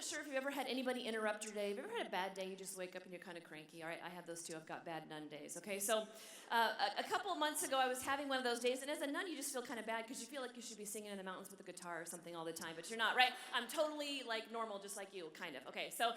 not sure if you've ever had anybody interrupt your day. Have you ever had a bad day? You just wake up and you're kind of cranky. All right, I have those too. I've got bad nun days. Okay, so a couple of months ago, I was having one of those days, and as a nun, you just feel kind of bad because you feel like you should be singing in the mountains with a guitar or something all the time, but you're not, right? I'm totally like normal, just like you, kind of. Okay, so,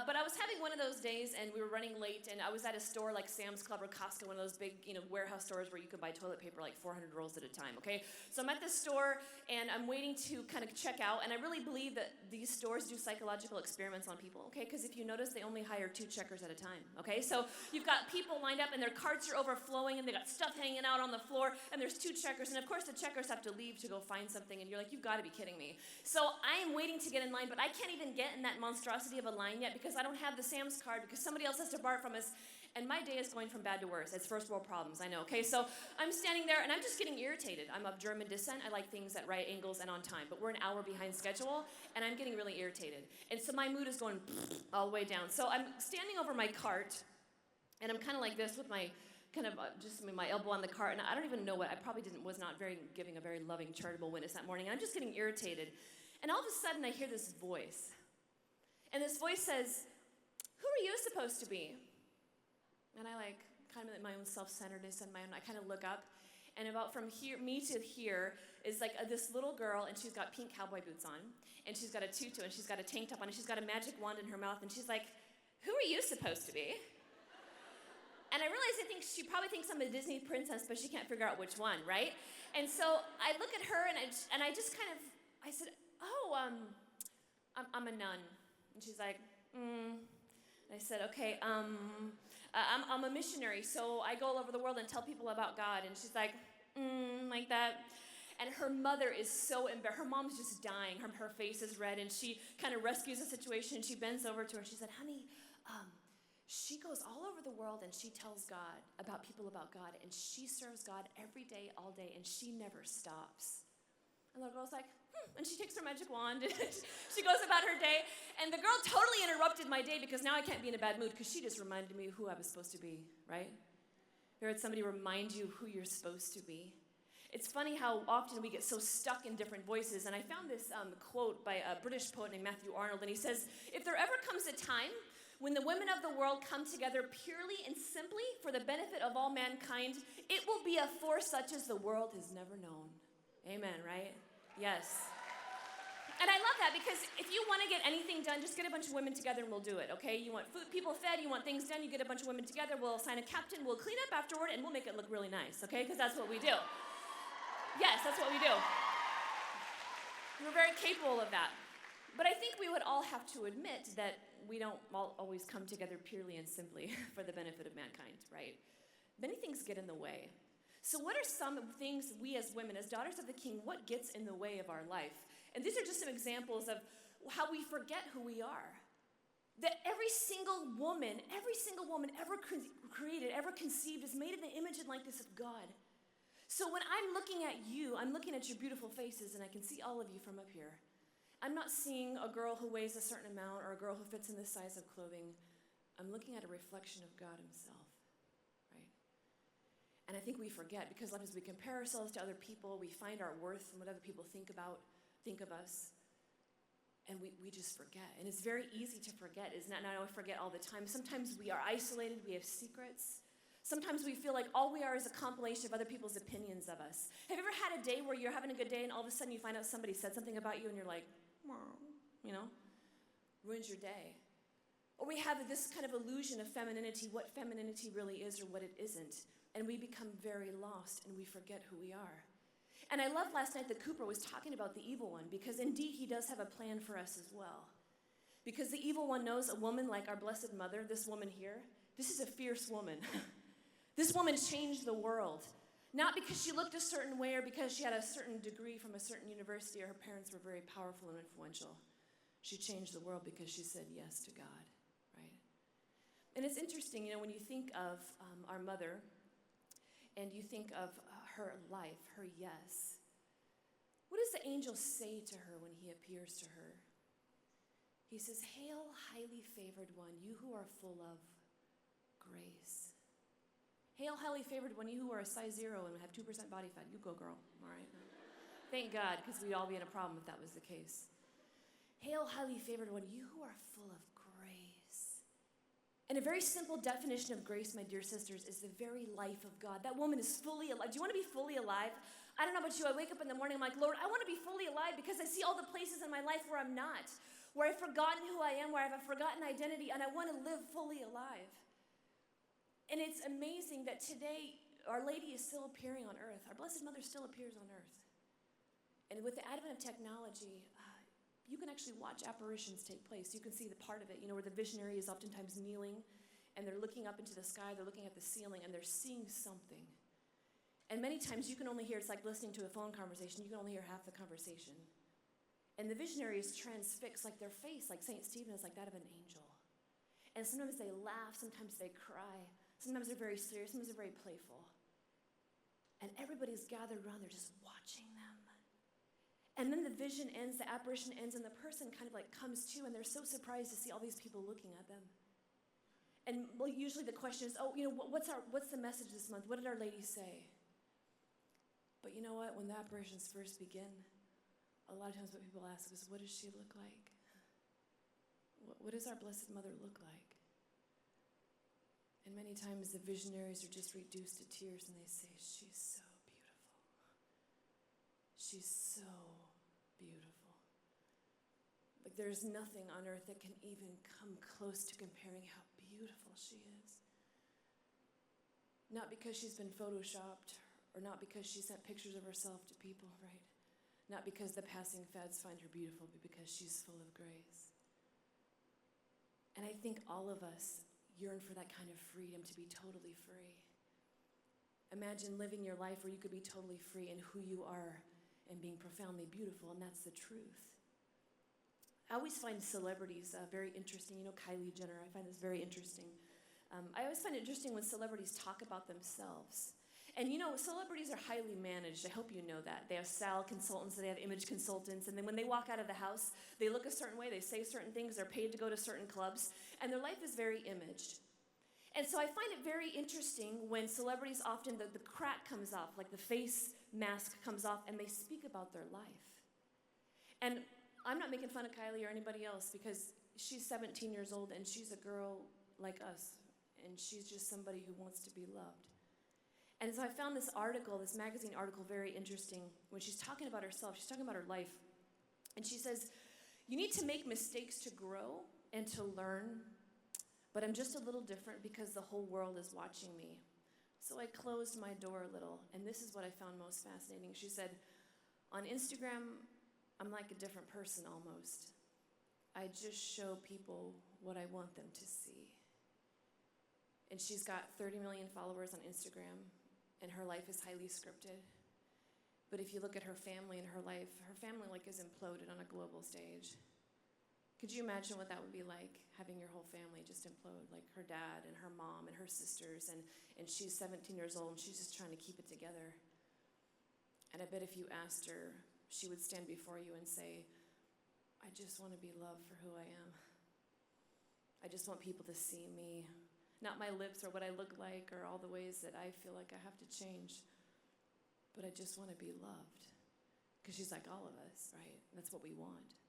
but I was having one of those days, and we were running late, and I was at a store like Sam's Club or Costco, one of those big, warehouse stores where you could buy toilet paper like 400 rolls at a time. Okay, so I'm at this store, and I'm waiting to kind of check out, and I really believe that these stores do psychological experiments on people, okay? Because if you notice, they only hire 2 checkers at a time, okay? So you've got people lined up, and their carts are overflowing, and they got stuff hanging out on the floor, and there's 2 checkers, and of course the checkers have to leave to go find something, and you're like, you've got to be kidding me. So I am waiting to get in line, but I can't even get in that monstrosity of a line yet because I don't have the Sam's card because somebody else has to borrow it from us. And my day is going from bad to worse. It's first world problems, I know, okay? So I'm standing there, and I'm just getting irritated. I'm of German descent. I like things at right angles and on time. But we're an hour behind schedule, and I'm getting really irritated. And so my mood is going all the way down. So I'm standing over my cart, and I'm kind of like this with my just my elbow on the cart. And I don't even know what. I probably was not giving a very loving, charitable witness that morning. And I'm just getting irritated. And all of a sudden, I hear this voice. And this voice says, "Who are you supposed to be?" And I kind of my own self-centeredness and I kind of look up, and about from me to here is like this little girl, and she's got pink cowboy boots on, and she's got a tutu, and she's got a tank top on, and she's got a magic wand in her mouth, and she's like, "Who are you supposed to be?" And I realize she probably thinks I'm a Disney princess, but she can't figure out which one, right? And so I look at her, and I just I said, "Oh, I'm a nun." And she's like, And I said, "Okay, I'm a missionary, so I go all over the world and tell people about God." And she's like, like that. And her mother is so embarrassed. Her mom's just dying. Her face is red, and she kind of rescues the situation. She bends over to her. She said, "Honey, she goes all over the world, and she tells God about God, and she serves God every day, all day, and she never stops." And the girl's like, and she takes her magic wand, and she goes about her day. And the girl totally interrupted my day because now I can't be in a bad mood because she just reminded me who I was supposed to be, right? You heard somebody remind you who you're supposed to be. It's funny how often we get so stuck in different voices. And I found this quote by a British poet named Matthew Arnold, and he says, "If there ever comes a time when the women of the world come together purely and simply for the benefit of all mankind, it will be a force such as the world has never known." Amen, right? Yes. And I love that because if you want to get anything done, just get a bunch of women together and we'll do it, okay? You want people fed, you want things done, you get a bunch of women together, we'll assign a captain, we'll clean up afterward, and we'll make it look really nice, okay? Because that's what we do. Yes, that's what we do. We're very capable of that. But I think we would all have to admit that we don't always come together purely and simply for the benefit of mankind, right? Many things get in the way. So what are some things we as women, as daughters of the King, what gets in the way of our life? And these are just some examples of how we forget who we are. That every single woman ever created, ever conceived, is made in the image and likeness of God. So when I'm looking at you, I'm looking at your beautiful faces, and I can see all of you from up here. I'm not seeing a girl who weighs a certain amount or a girl who fits in this size of clothing. I'm looking at a reflection of God himself, right? And I think we forget because sometimes we compare ourselves to other people. We find our worth in what other people think of us, and we just forget. And it's very easy to forget. It's not I forget all the time. Sometimes we are isolated. We have secrets. Sometimes we feel like all we are is a compilation of other people's opinions of us. Have you ever had a day where you're having a good day and all of a sudden you find out somebody said something about you and you're like, ruins your day? Or we have this kind of illusion of femininity, what femininity really is or what it isn't. And we become very lost and we forget who we are. And I love last night that Cooper was talking about the evil one because indeed he does have a plan for us as well. Because the evil one knows a woman like our Blessed Mother, this woman here, this is a fierce woman. This woman changed the world. Not because she looked a certain way or because she had a certain degree from a certain university or her parents were very powerful and influential. She changed the world because she said yes to God, right? And it's interesting, when you think of our mother and you think of her life, her yes, what does the angel say to her when he appears to her? He says, "Hail, highly favored one, you who are full of grace." Hail, highly favored one, you who are a size 0 and have 2% body fat. You go, girl, all right? Thank God, because we'd all be in a problem if that was the case. Hail, highly favored one, you who are full of grace. And a very simple definition of grace, my dear sisters, is the very life of God. That woman is fully alive. Do you want to be fully alive? I don't know about you. I wake up in the morning, I'm like, Lord, I want to be fully alive because I see all the places in my life where I'm not, where I've forgotten who I am, where I have a forgotten identity, and I want to live fully alive. And it's amazing that today, Our Lady is still appearing on earth. Our Blessed Mother still appears on earth. And with the advent of technology, you can actually watch apparitions take place. You can see the part of it, where the visionary is oftentimes kneeling and they're looking up into the sky, they're looking at the ceiling, and they're seeing something. And many times you can only hear, it's like listening to a phone conversation, you can only hear half the conversation. And the visionary is transfixed, like their face, like St. Stephen, is like that of an angel. And sometimes they laugh, sometimes they cry, sometimes they're very serious, sometimes they're very playful. And everybody's gathered around, they're just watching them. And then the vision ends, the apparition ends, and the person kind of like comes to, and they're so surprised to see all these people looking at them. And usually the question is, what's the message this month? What did Our Lady say? But you know what? When the apparitions first begin, a lot of times what people ask is, what does she look like? What does our Blessed Mother look like? And many times the visionaries are just reduced to tears, and they say, she's so beautiful. She's so beautiful. Like there's nothing on earth that can even come close to comparing how beautiful she is. Not because she's been photoshopped, or not because she sent pictures of herself to people, right? Not because the passing fads find her beautiful, but because she's full of grace. And I think all of us yearn for that kind of freedom, to be totally free. Imagine living your life where you could be totally free in who you are and being profoundly beautiful, and that's the truth. I always find celebrities very interesting. Kylie Jenner, I find this very interesting. I always find it interesting when celebrities talk about themselves. And celebrities are highly managed. I hope you know that. They have style consultants, they have image consultants, and then when they walk out of the house, they look a certain way, they say certain things, they're paid to go to certain clubs, and their life is very imaged. And so I find it very interesting when celebrities often, the crack comes off, like the face mask comes off, and they speak about their life. And I'm not making fun of Kylie or anybody else, because she's 17 years old and she's a girl like us, and she's just somebody who wants to be loved. And so I found this magazine article, very interesting. When she's talking about herself, she's talking about her life. And she says, you need to make mistakes to grow and to learn, but I'm just a little different because the whole world is watching me. So I closed my door a little, and this is what I found most fascinating. She said, on Instagram, I'm like a different person almost. I just show people what I want them to see. And she's got 30 million followers on Instagram, and her life is highly scripted. But if you look at her family and her life, her family is imploded on a global stage. Could you imagine what that would be like, having your whole family just implode, like her dad and her mom and her sisters, and she's 17 years old and she's just trying to keep it together. And I bet if you asked her, she would stand before you and say, I just want to be loved for who I am. I just want people to see me. Not my lips or what I look like or all the ways that I feel like I have to change, but I just want to be loved. Because she's like all of us, right? That's what we want.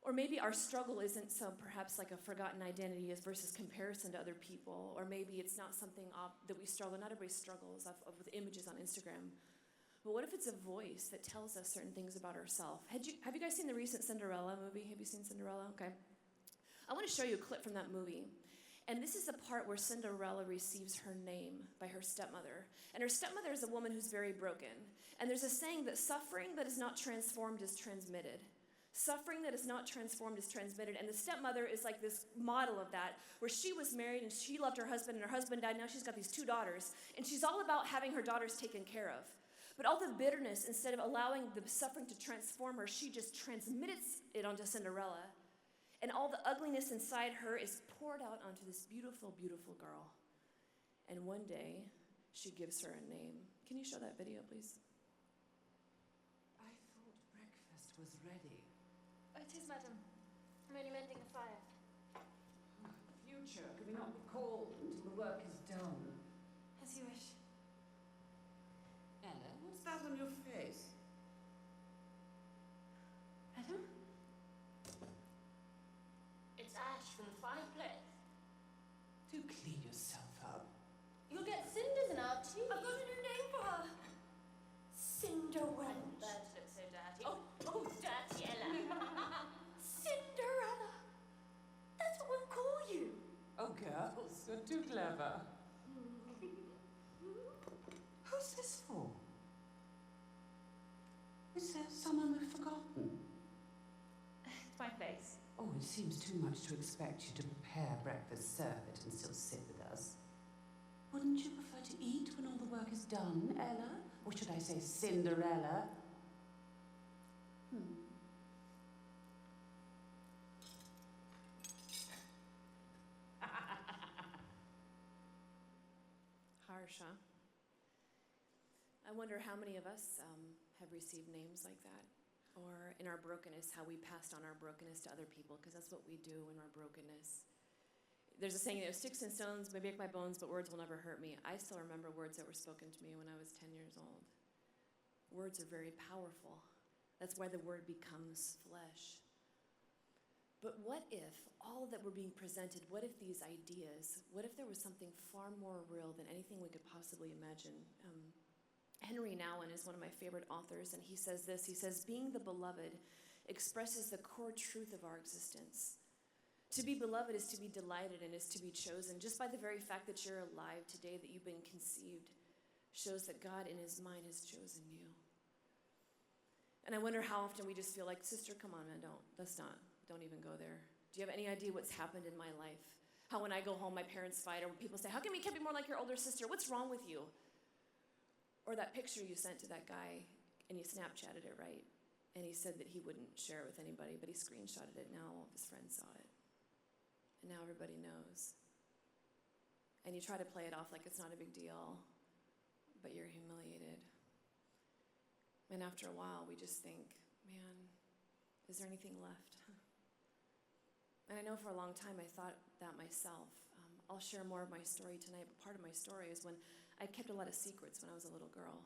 Or maybe our struggle isn't perhaps like a forgotten identity versus comparison to other people, or maybe it's not something that we struggle. Not everybody struggles with images on Instagram. But what if it's a voice that tells us certain things about ourselves? Have you guys seen the recent Cinderella movie? Have you seen Cinderella? Okay. I want to show you a clip from that movie. And this is the part where Cinderella receives her name by her stepmother. And her stepmother is a woman who's very broken. And there's a saying that suffering that is not transformed is transmitted. Suffering that is not transformed is transmitted. And the stepmother is like this model of that, where she was married and she loved her husband, and her husband died. Now she's got these 2 daughters. And she's all about having her daughters taken care of. But all the bitterness, instead of allowing the suffering to transform her, she just transmits it onto Cinderella. And all the ugliness inside her is poured out onto this beautiful, beautiful girl. And one day, she gives her a name. Can you show that video, please? I thought breakfast was ready. Oh, it is, madam. I'm only mending the fire. Future, could we not be called until the work is done? As you wish. Ella, what's that on your face? Adam? clean yourself up. You'll get cinders in our tea. I've got a new name for her. Cinderella. That looks so dirty. Oh, dirty Ella. Cinderella. That's what we'll call you. Oh, girls, you're too clever. Who's this for? Is there someone we've forgotten? It's my face. Oh, it seems too much to expect you to prepare breakfast, serve it, and still sit with us. Wouldn't you prefer to eat when all the work is done, Ella? Or should I say Cinderella? Harsh, huh? I wonder how many of us have received names like that. Or in our brokenness, how we passed on our brokenness to other people, because that's what we do in our brokenness. There's a saying, sticks and stones may break my bones, but words will never hurt me. I still remember words that were spoken to me when I was 10 years old. Words are very powerful. That's why the word becomes flesh. But what if all that were being presented, what if these ideas, what if there was something far more real than anything we could possibly imagine? Henry Nouwen is one of my favorite authors, and he says this. He says, being the beloved expresses the core truth of our existence. To be beloved is to be delighted and is to be chosen. Just by the very fact that you're alive today, that you've been conceived, shows that God in his mind has chosen you. And I wonder how often we just feel like, sister, come on, man, don't even go there. Do you have any idea what's happened in my life? How when I go home, my parents fight, or when people say, how come you can't be more like your older sister? What's wrong with you? Or that picture you sent to that guy, and you Snapchatted it, right? And he said that he wouldn't share it with anybody, but he screenshotted it. Now all of his friends saw it. And now everybody knows. And you try to play it off like it's not a big deal, but you're humiliated. And after a while, we just think, man, is there anything left? And I know for a long time I thought that myself. I'll share more of my story tonight, but part of my story is when I kept a lot of secrets when I was a little girl.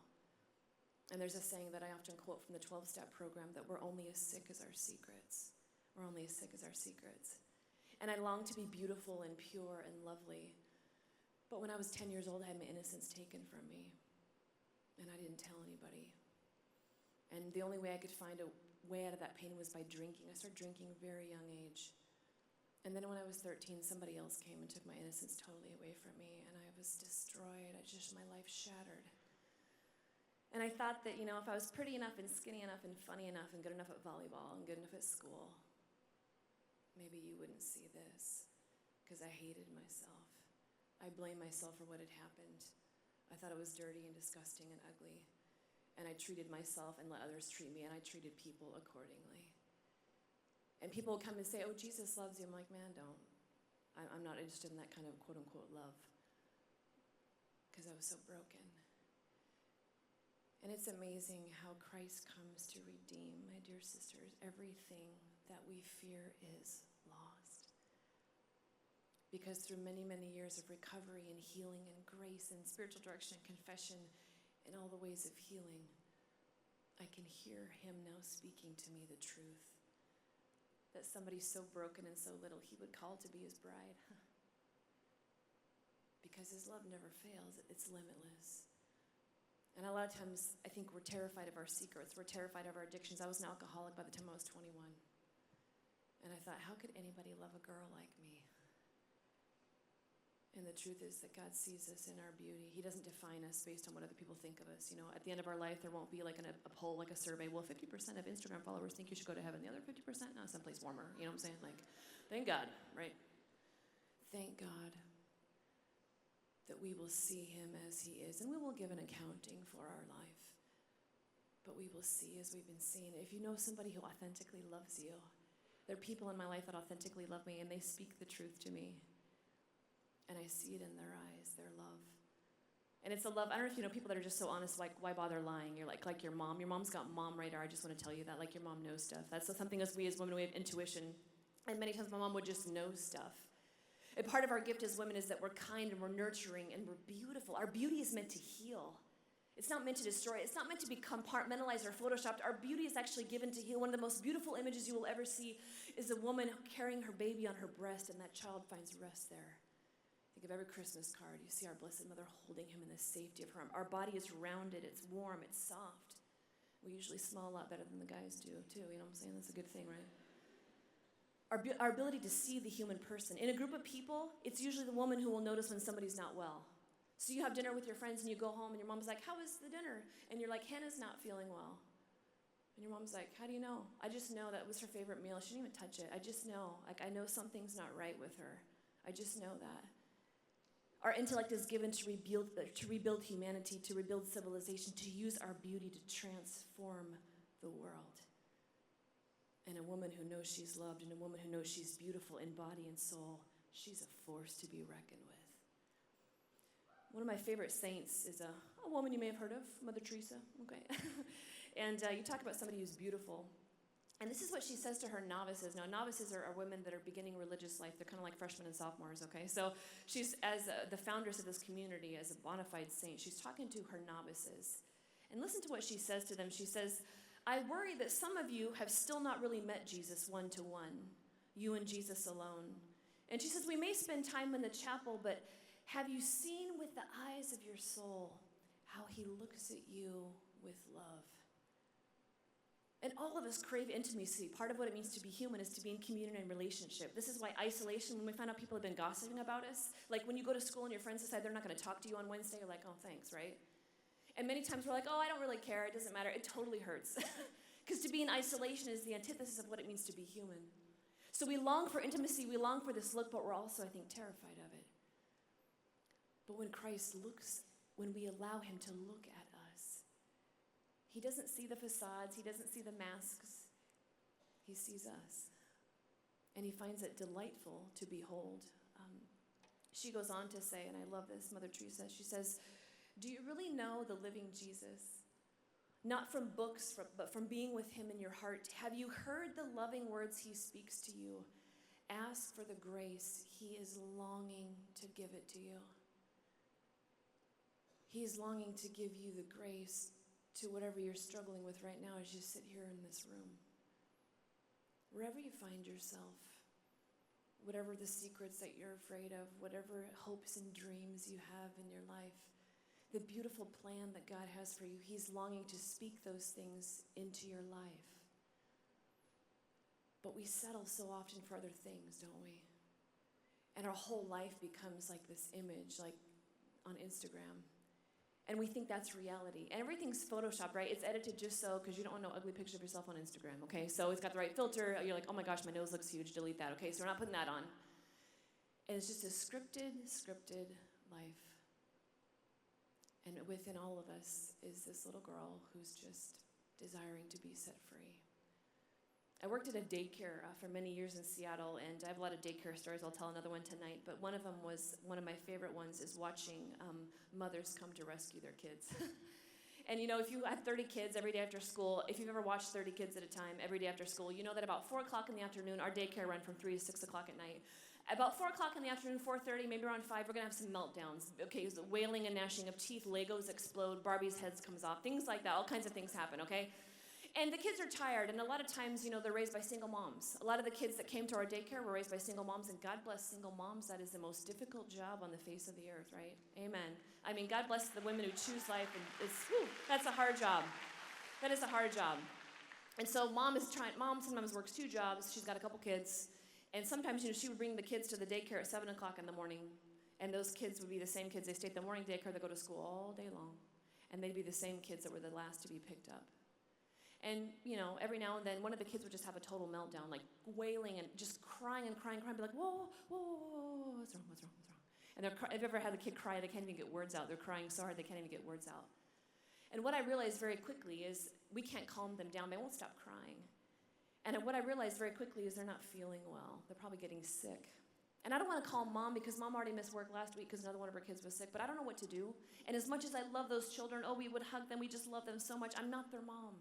And there's a saying that I often quote from the 12-step program that we're only as sick as our secrets. We're only as sick as our secrets. And I longed to be beautiful and pure and lovely. But when I was 10 years old, I had my innocence taken from me. And I didn't tell anybody. And the only way I could find a way out of that pain was by drinking. I started drinking at a very young age. And then when I was 13, somebody else came and took my innocence totally away from me, and I was destroyed. My life shattered. And I thought that, if I was pretty enough and skinny enough and funny enough and good enough at volleyball and good enough at school, maybe you wouldn't see this, because I hated myself. I blamed myself for what had happened. I thought it was dirty and disgusting and ugly. And I treated myself and let others treat me, and I treated people accordingly. And people would come and say, oh, Jesus loves you. I'm like, man, don't. I'm not interested in that kind of quote-unquote love, because I was so broken. And it's amazing how Christ comes to redeem, my dear sisters, everything that we fear is lost. Because through many, many years of recovery and healing and grace and spiritual direction and confession and all the ways of healing, I can hear him now speaking to me the truth. That somebody so broken and so little, he would call to be his bride. Because his love never fails, it's limitless. And a lot of times, I think we're terrified of our secrets. We're terrified of our addictions. I was an alcoholic by the time I was 21. And I thought, how could anybody love a girl like me? And the truth is that God sees us in our beauty. He doesn't define us based on what other people think of us. At the end of our life, there won't be like a poll, like a survey. Well, 50% of Instagram followers think you should go to heaven. The other 50%, no, someplace warmer. You know what I'm saying? Like, thank God, right? Thank God that we will see him as he is, and we will give an accounting for our life. But we will see as we've been seen. If you know somebody who authentically loves you, there are people in my life that authentically love me, and they speak the truth to me. And I see it in their eyes, their love. And it's a love, I don't know if you know people that are just so honest, like, why bother lying? You're like your mom. Your mom's got mom radar. I just want to tell you that, like your mom knows stuff. That's something as we as women, we have intuition. And many times my mom would just know stuff. And part of our gift as women is that we're kind and we're nurturing and we're beautiful. Our beauty is meant to heal. It's not meant to destroy. It's not meant to be compartmentalized or photoshopped. Our beauty is actually given to heal. One of the most beautiful images you will ever see is a woman carrying her baby on her breast, and that child finds rest there. Think of every Christmas card. You see our Blessed Mother holding him in the safety of her arm. Our body is rounded, it's warm, it's soft. We usually smell a lot better than the guys do, too. You know what I'm saying? That's a good thing, right? Our ability to see the human person. In a group of people, it's usually the woman who will notice when somebody's not well. So you have dinner with your friends and you go home and your mom's like, how was the dinner? And you're like, Hannah's not feeling well. And your mom's like, how do you know? I just know that was her favorite meal. She didn't even touch it. I just know. Like, I know something's not right with her. I just know that. Our intellect is given to rebuild humanity, to rebuild civilization, to use our beauty to transform the world. And a woman who knows she's loved and a woman who knows she's beautiful in body and soul, she's a force to be reckoned with. One of my favorite saints is a woman you may have heard of, Mother Teresa, okay? And you talk about somebody who's beautiful. And this is what she says to her novices. Now, novices are women that are beginning religious life. They're kind of like freshmen and sophomores, okay? So she's, as the foundress of this community, as a bona fide saint, she's talking to her novices. And listen to what she says to them. She says, I worry that some of you have still not really met Jesus one-to-one, you and Jesus alone. And she says, we may spend time in the chapel, but have you seen with the eyes of your soul how he looks at you with love? And all of us crave intimacy. Part of what it means to be human is to be in communion and relationship. This is why isolation, when we find out people have been gossiping about us, like when you go to school and your friends decide they're not going to talk to you on Wednesday, you're like, oh, thanks, right? And many times we're like, oh, I don't really care. It doesn't matter. It totally hurts. Because to be in isolation is the antithesis of what it means to be human. So we long for intimacy. We long for this look, but we're also, I think, terrified of it. But when Christ looks, when we allow him to look at us, he doesn't see the facades. He doesn't see the masks. He sees us. And he finds it delightful to behold. She goes on to say, and I love this, Mother Teresa, she says, do you really know the living Jesus? Not from books, but from being with him in your heart. Have you heard the loving words he speaks to you? Ask for the grace. He is longing to give it to you. He is longing to give you the grace to whatever you're struggling with right now as you sit here in this room. Wherever you find yourself, whatever the secrets that you're afraid of, whatever hopes and dreams you have in your life, the beautiful plan that God has for you, he's longing to speak those things into your life. But we settle so often for other things, don't we? And our whole life becomes like this image, like on Instagram. And we think that's reality. And everything's photoshopped, right? It's edited just so, because you don't want no ugly picture of yourself on Instagram, okay? So it's got the right filter. You're like, oh my gosh, my nose looks huge, delete that, okay? So we're not putting that on. And it's just a scripted life. And within all of us is this little girl who's just desiring to be set free. I worked at a daycare for many years in Seattle, and I have a lot of daycare stories. I'll tell another one tonight, but one of them was, one of my favorite ones is watching mothers come to rescue their kids. And you know, if you had 30 kids every day after school, if you've ever watched 30 kids at a time every day after school, you know that about 4 o'clock in the afternoon, our daycare ran from 3 to 6 o'clock at night. About 4 o'clock in the afternoon, 4:30, maybe around 5, we're gonna have some meltdowns. Okay, so wailing and gnashing of teeth, Legos explode, Barbie's heads comes off, things like that, all kinds of things happen, okay? And the kids are tired, and a lot of times, you know, they're raised by single moms. A lot of the kids that came to our daycare were raised by single moms, and God bless single moms. That is the most difficult job on the face of the earth, right? Amen. I mean, God bless the women who choose life, and that's a hard job. That is a hard job. And so mom sometimes works 2 jobs. She's got a couple kids. And sometimes, you know, she would bring the kids to the daycare at 7 o'clock in the morning. And those kids would be the same kids. They stay at the morning daycare. They go to school all day long. And they'd be the same kids that were the last to be picked up. And, you know, every now and then, one of the kids would just have a total meltdown, like wailing and just crying, be like, whoa, what's wrong? And if you've ever had a kid cry, they can't even get words out. They're crying so hard they can't even get words out. And what I realized very quickly is we can't calm them down. They won't stop crying. And what I realized very quickly is they're not feeling well. They're probably getting sick. And I don't want to call mom because mom already missed work last week because another one of her kids was sick, but I don't know what to do. And as much as I love those children, we would hug them. We just love them so much. I'm not their mom.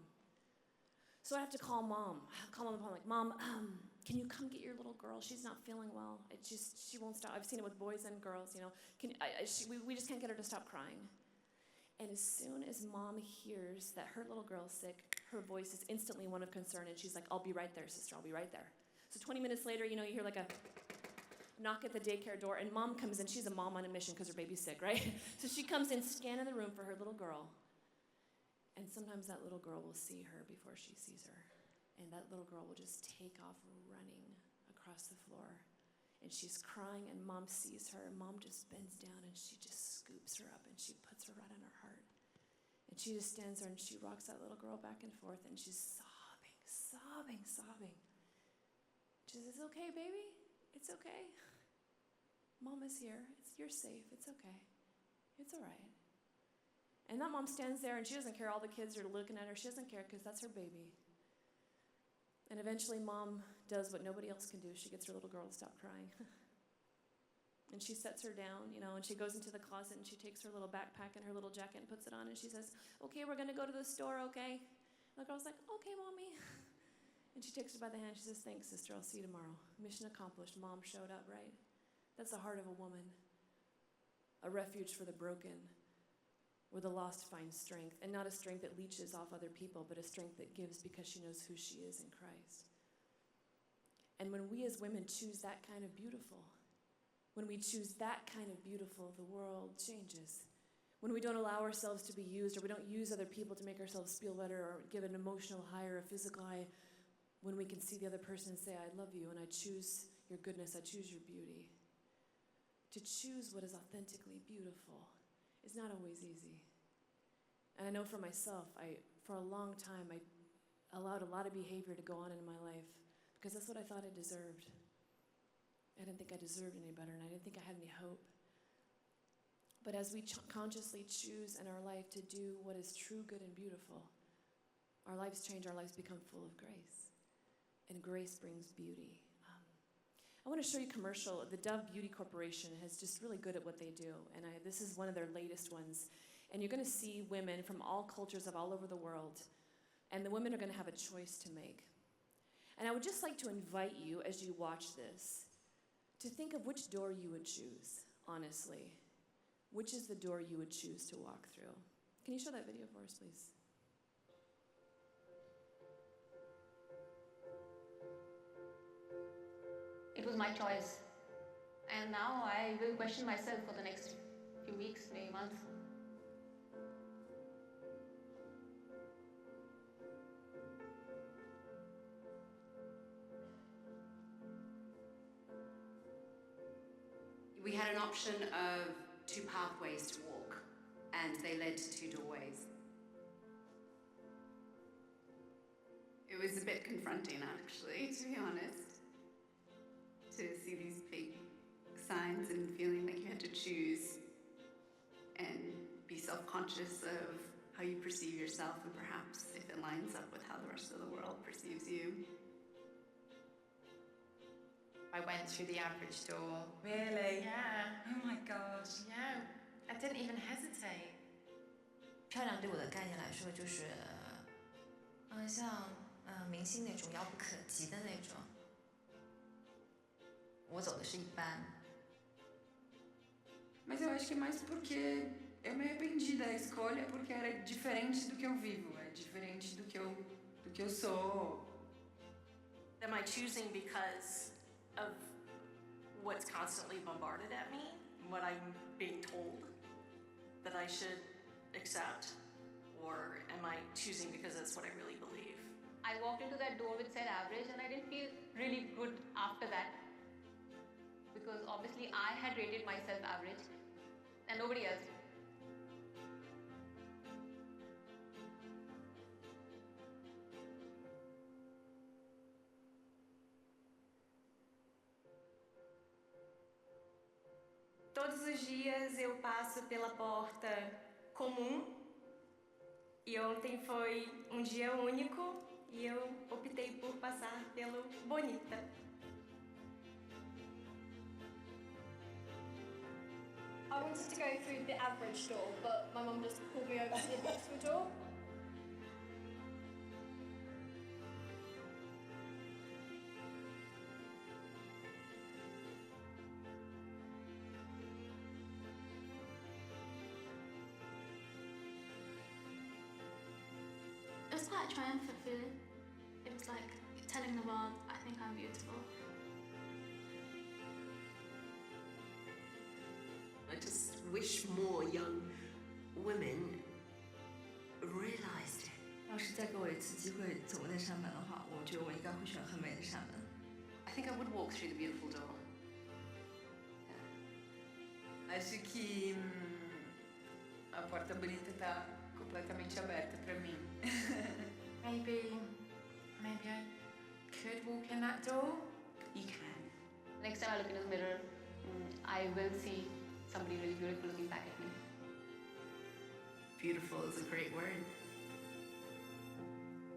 So I have to call mom. I'll call mom, like, Mom, can you come get your little girl? She's not feeling well. She won't stop. I've seen it with boys and girls, you know. We just can't get her to stop crying. And as soon as mom hears that her little girl's sick, her voice is instantly one of concern, and she's like, I'll be right there, sister. I'll be right there. So 20 minutes later, you know, you hear like a knock at the daycare door, and mom comes in. She's a mom on a mission because her baby's sick, right? So she comes in, scanning the room for her little girl. And sometimes that little girl will see her before she sees her. And that little girl will just take off running across the floor. And she's crying, and mom sees her, and mom just bends down, and she just scoops her up, and she puts her right on her heart. And she just stands there, and she rocks that little girl back and forth, and she's sobbing, sobbing, sobbing. She says, "It's okay, baby. It's okay. Mama's here. You're safe. It's okay. It's all right." And that mom stands there, and she doesn't care. All the kids are looking at her. She doesn't care because that's her baby. And eventually, mom does what nobody else can do. She gets her little girl to stop crying. And she sets her down, and she goes into the closet, and she takes her little backpack and her little jacket and puts it on, and she says, "Okay, we're going to go to the store, okay?" And the girl's like, "Okay, Mommy." And she takes her by the hand. She says, "Thanks, sister. I'll see you tomorrow." Mission accomplished. Mom showed up, right? That's the heart of a woman. A refuge for the broken, where the lost find strength, and not a strength that leeches off other people, but a strength that gives because she knows who she is in Christ. And when we as women choose that kind of beautiful, when we choose that kind of beautiful, the world changes. When we don't allow ourselves to be used, or we don't use other people to make ourselves feel better or give an emotional high or a physical high, when we can see the other person and say, "I love you, and I choose your goodness, I choose your beauty." To choose what is authentically beautiful is not always easy. And I know for myself, for a long time, I allowed a lot of behavior to go on in my life because that's what I thought I deserved. I didn't think I deserved any better, and I didn't think I had any hope. But as we consciously choose in our life to do what is true, good, and beautiful, our lives change, our lives become full of grace. And grace brings beauty. I want to show you a commercial. The Dove Beauty Corporation is just really good at what they do, and this is one of their latest ones. And you're going to see women from all cultures of all over the world, and the women are going to have a choice to make. And I would just like to invite you, as you watch this, to think of which door you would choose, honestly. Which is the door you would choose to walk through? Can you show that video for us, please? It was my choice. And now I will question myself for the next few weeks, maybe months. We had an option of 2 pathways to walk, and they led to 2 doorways. It was a bit confronting, actually, to be honest, to see these big signs and feeling like you had to choose and be self-conscious of how you perceive yourself and perhaps if it lines up with how the rest of the world perceives you. I went through the average door. Really? Yeah. Oh my gosh. Yeah. I didn't even hesitate. 漂亮对我的概念来说，就是像明星那种遥不可及的那种。我走的是一般。Mas eu acho que é mais porque eu me arrependi da escolha porque era diferente do que eu vivo, é diferente do que eu sou. Am I choosing because of what's constantly bombarded at me, what I'm being told that I should accept, or am I choosing because that's what I really believe? I walked into that door which said average and I didn't feel really good after that. Because obviously I had rated myself average and nobody else. Todos os dias eu passo pela porta comum e ontem foi um dia único e eu optei por passar pelo bonita. I wanted to go through the average door, but my mum just pulled me over to the beautiful door. It was quite a triumphant feeling. It was like telling the world, I think I'm beautiful. wish more young women realized it. 要是再给我一次机会走过那扇门的话，我觉得我应该会选很美的扇门。I think I would walk through the beautiful door. Acho que a porta bonita está completamente aberta para mim. Maybe I could walk in that door. You can. Next time I look in the mirror, I will see somebody really beautiful looking back at me. Beautiful is a great word.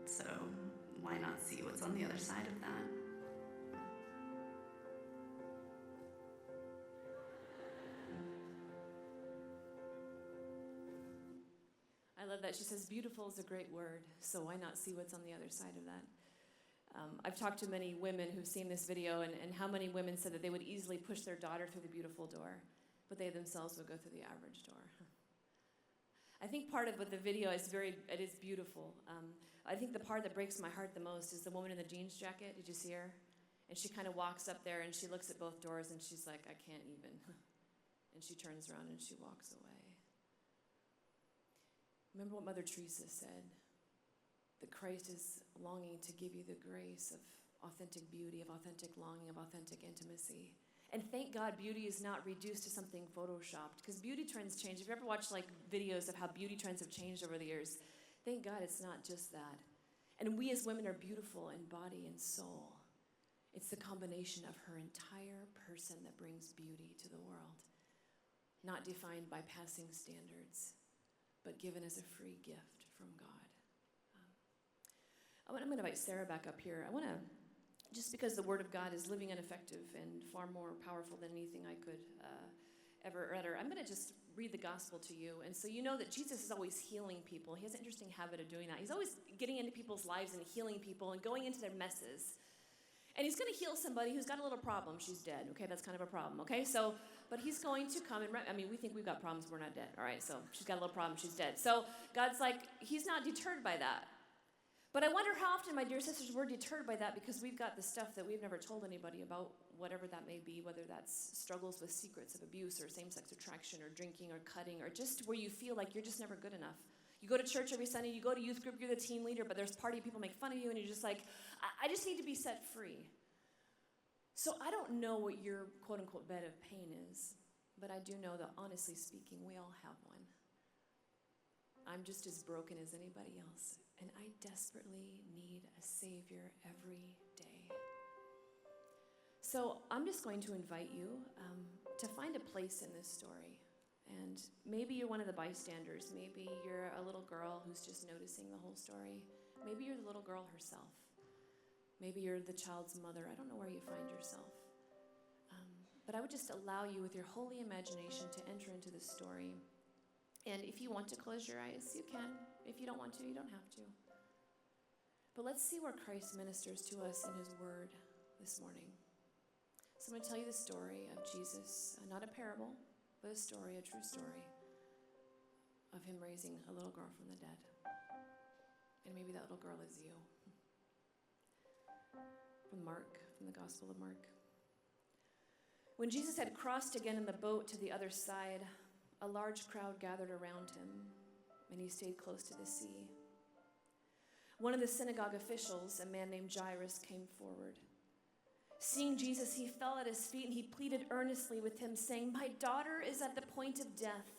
So why not see what's on the other side of that? I love that. She says, beautiful is a great word, so why not see what's on the other side of that? I've talked to many women who've seen this video, and how many women said that they would easily push their daughter through the beautiful door, but they themselves would go through the average door. I think part of what the video is it is beautiful. I think the part that breaks my heart the most is the woman in the jeans jacket. Did you see her? And she kind of walks up there and she looks at both doors and she's like, I can't even. And she turns around and she walks away. Remember what Mother Teresa said, that Christ is longing to give you the grace of authentic beauty, of authentic longing, of authentic intimacy. And thank God beauty is not reduced to something photoshopped, because beauty trends change. If you ever watched like videos of how beauty trends have changed over the years, thank God it's not just that. And we as women are beautiful in body and soul. It's the combination of her entire person that brings beauty to the world, not defined by passing standards, but given as a free gift from God. I'm going to invite Sarah back up here. I want to, just because the Word of God is living and effective and far more powerful than anything I could ever utter, I'm going to just read the gospel to you. And so you know that Jesus is always healing people. He has an interesting habit of doing that. He's always getting into people's lives and healing people and going into their messes. And he's going to heal somebody who's got a little problem. She's dead. Okay, that's kind of a problem. Okay, so, but he's going to come and, we think we've got problems. We're not dead. All right, so she's got a little problem. She's dead. So God's like, he's not deterred by that. But I wonder how often, my dear sisters, we're deterred by that because we've got the stuff that we've never told anybody about, whatever that may be, whether that's struggles with secrets of abuse or same-sex attraction or drinking or cutting or just where you feel like you're just never good enough. You go to church every Sunday, you go to youth group, you're the team leader, but there's party, people make fun of you, and you're just like, I just need to be set free. So I don't know what your quote-unquote bed of pain is, but I do know that honestly speaking, we all have one. I'm just as broken as anybody else. And I desperately need a Savior every day. So I'm just going to invite you to find a place in this story. And maybe you're one of the bystanders. Maybe you're a little girl who's just noticing the whole story. Maybe you're the little girl herself. Maybe you're the child's mother. I don't know where you find yourself. But I would just allow you with your holy imagination to enter into this story. And if you want to close your eyes, you can. If you don't want to, you don't have to. But let's see where Christ ministers to us in his word this morning. So I'm going to tell you the story of Jesus, not a parable, but a story, a true story of him raising a little girl from the dead. And maybe that little girl is you. From Mark, from the Gospel of Mark. When Jesus had crossed again in the boat to the other side, a large crowd gathered around him, and he stayed close to the sea. One of the synagogue officials, a man named Jairus, came forward. Seeing Jesus, he fell at his feet and he pleaded earnestly with him, saying, "My daughter is at the point of death.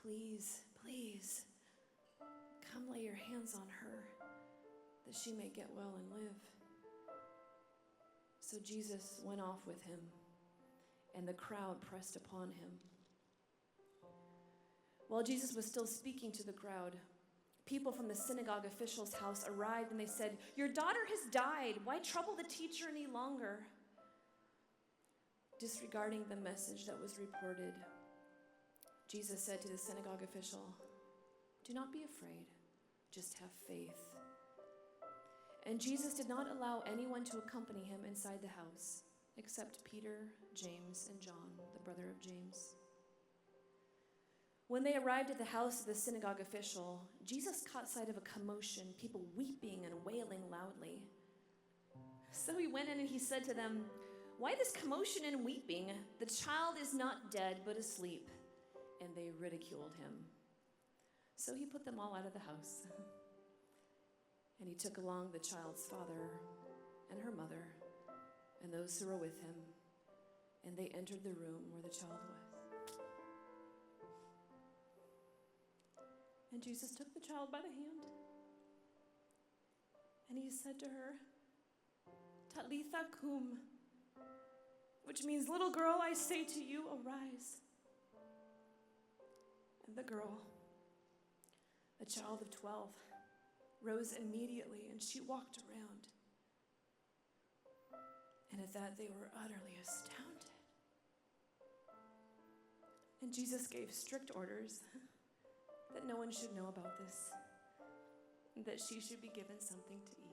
Please, please, come lay your hands on her, that she may get well and live." So Jesus went off with him, and the crowd pressed upon him. While Jesus was still speaking to the crowd, people from the synagogue official's house arrived and they said, "Your daughter has died. Why trouble the teacher any longer?" Disregarding the message that was reported, Jesus said to the synagogue official, "Do not be afraid, just have faith." And Jesus did not allow anyone to accompany him inside the house, except Peter, James, and John, the brother of James. When they arrived at the house of the synagogue official, Jesus caught sight of a commotion, people weeping and wailing loudly. So he went in and he said to them, "Why this commotion and weeping? The child is not dead, but asleep." and they ridiculed him. So he put them all out of the house. And he took along the child's father and her mother and those who were with him, and they entered the room where the child was. And Jesus took the child by the hand, and he said to her, Talitha cum, which means, little girl, I say to you, arise. And the girl, a child of 12, rose immediately, and she walked around. And at that, they were utterly astounded. And Jesus gave strict orders that no one should know about this, and that she should be given something to eat.